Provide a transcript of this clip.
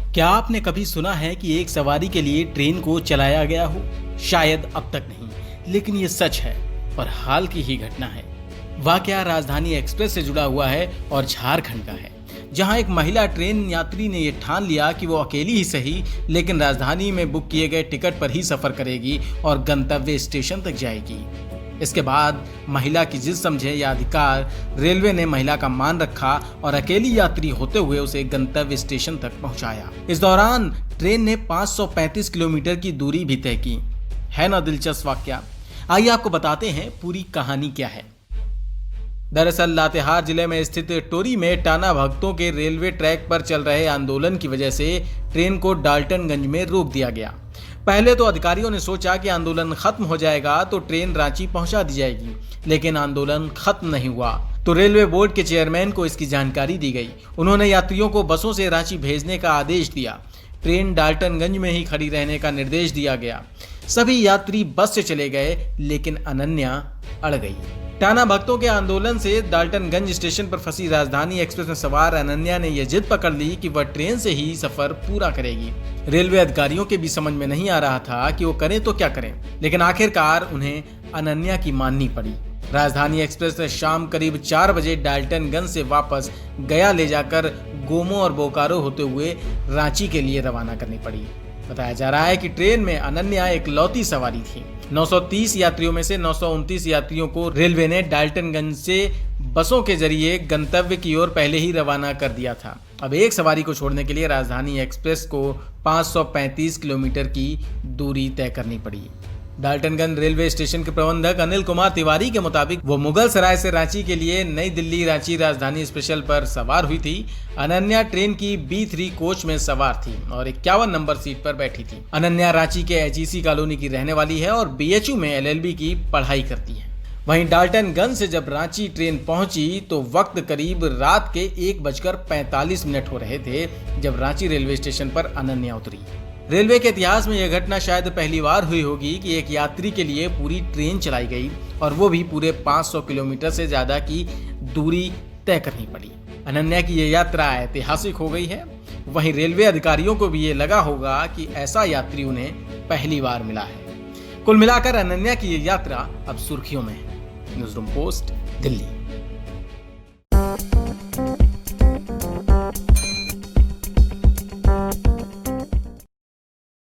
क्या आपने कभी सुना है कि एक सवारी के लिए ट्रेन को चलाया गया हो? शायद अब तक नहीं, लेकिन ये सच है और हाल की ही घटना है। वाकया राजधानी एक्सप्रेस से जुड़ा हुआ है और झारखंड का है, जहां एक महिला ट्रेन यात्री ने ये ठान लिया कि वो अकेली ही सही, लेकिन राजधानी में बुक किए गए टिकट पर ही सफर करेगी और गंतव्य स्टेशन तक जाएगी। इसके बाद महिला की जिद समझे या अधिकार, रेलवे ने महिला का मान रखा और अकेली यात्री होते हुए उसे गंतव्य स्टेशन तक पहुंचाया। इस दौरान ट्रेन ने 535 किलोमीटर की दूरी भी तय की। है ना दिलचस्प वाकया? आइए आपको बताते हैं पूरी कहानी क्या है। दरअसल लातेहार जिले में स्थित टोरी में टाना भगतों के रेलवे ट्रैक पर चल रहे आंदोलन की वजह से ट्रेन को डाल्टनगंज में रोक दिया गया। पहले तो अधिकारियों ने सोचा कि आंदोलन खत्म हो जाएगा तो ट्रेन रांची पहुंचा दी जाएगी, लेकिन आंदोलन खत्म नहीं हुआ तो रेलवे बोर्ड के चेयरमैन को इसकी जानकारी दी गई। उन्होंने यात्रियों को बसों से रांची भेजने का आदेश दिया। ट्रेन डाल्टनगंज में ही खड़ी रहने का निर्देश दिया गया। सभी यात्री बस से चले गए, लेकिन अनन्या अड़ गई। टाना भक्तों के आंदोलन से डाल्टनगंज स्टेशन पर फंसी राजधानी एक्सप्रेस में सवार अनन्या ने यह जिद पकड़ ली कि वह ट्रेन से ही सफर पूरा करेगी। रेलवे अधिकारियों के भी समझ में नहीं आ रहा था कि वो करें तो क्या करें, लेकिन आखिरकार उन्हें अनन्या की माननी पड़ी। राजधानी एक्सप्रेस ने शाम करीब 4 बजे डाल्टनगंज से वापस गया ले जाकर गोमो और बोकारो होते हुए रांची के लिए रवाना करनी पड़ी। बताया जा रहा है कि ट्रेन में अनन्या एक लौती सवारी थी। 930 यात्रियों में से 929 यात्रियों को रेलवे ने डाल्टनगंज से बसों के जरिए गंतव्य की ओर पहले ही रवाना कर दिया था। अब एक सवारी को छोड़ने के लिए राजधानी एक्सप्रेस को 535 किलोमीटर की दूरी तय करनी पड़ी। डाल्टनगंज रेलवे स्टेशन के प्रबंधक अनिल कुमार तिवारी के मुताबिक वो मुगल सराय से रांची के लिए नई दिल्ली रांची राजधानी स्पेशल पर सवार हुई थी। अनन्या ट्रेन की B3 कोच में सवार थी और 51 नंबर सीट पर बैठी थी। अनन्या रांची के HEC कॉलोनी की रहने वाली है और BHU में LLB की पढ़ाई करती है। वहीं डाल्टनगंज से जब रांची ट्रेन पहुंची तो वक्त करीब रात के 1:45 हो रहे थे जब रांची रेलवे स्टेशन पर अनन्या उतरी। रेलवे के इतिहास में यह घटना शायद पहली बार हुई होगी कि एक यात्री के लिए पूरी ट्रेन चलाई गई और वो भी पूरे 500 किलोमीटर से ज्यादा की दूरी तय करनी पड़ी। अनन्या की यह यात्रा ऐतिहासिक हो गई है। वहीं रेलवे अधिकारियों को भी ये लगा होगा कि ऐसा यात्री उन्हें पहली बार मिला है। कुल मिलाकर अनन्या की यह यात्रा अब सुर्खियों में है। Newsroom post, Delhi.